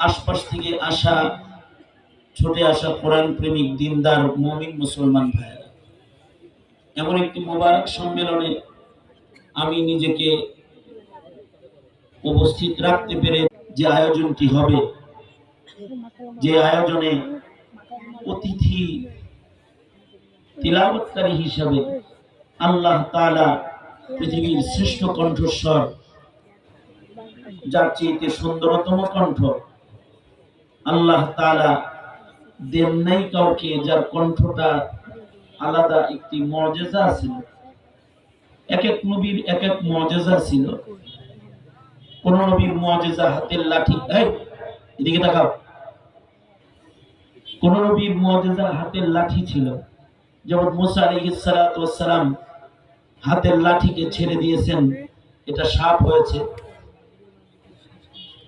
আশপাশ থেকে আসা ছুটে আসা কোরআন প্রেমিক দিনদার মুমিন মুসলমান ভাইয়েরা, এমন একটি মোবারক সম্মেলনে আমি নিজেকে উপস্থিত রাখতে পেরে, যে আয়োজনটি হবে, যে আয়োজনে অতিথি তিলাওয়াতকারী হিসাবে আল্লাহ তাআলা পৃথিবীর শ্রেষ্ঠ কণ্ঠস্বর, যার চেয়ে সুন্দরতম কণ্ঠ আল্লাহ তাআলা দেন নাই কাউকে, যার কণ্ঠটা আলাদা একটি মুজিজা ছিল। এক এক নবীর এক এক মুজিজা ছিল। কোন নবীর মুজিজা হাতের লাঠি, এদিকে তাকাও, কোন নবীর মুজিজা হাতের লাঠি ছিল। যেমন মুসা আলাইহিস সালাতু ওয়াস সালাম হাতের লাঠিকে ছেড়ে দিয়েছেন, এটা সাপ হয়েছে।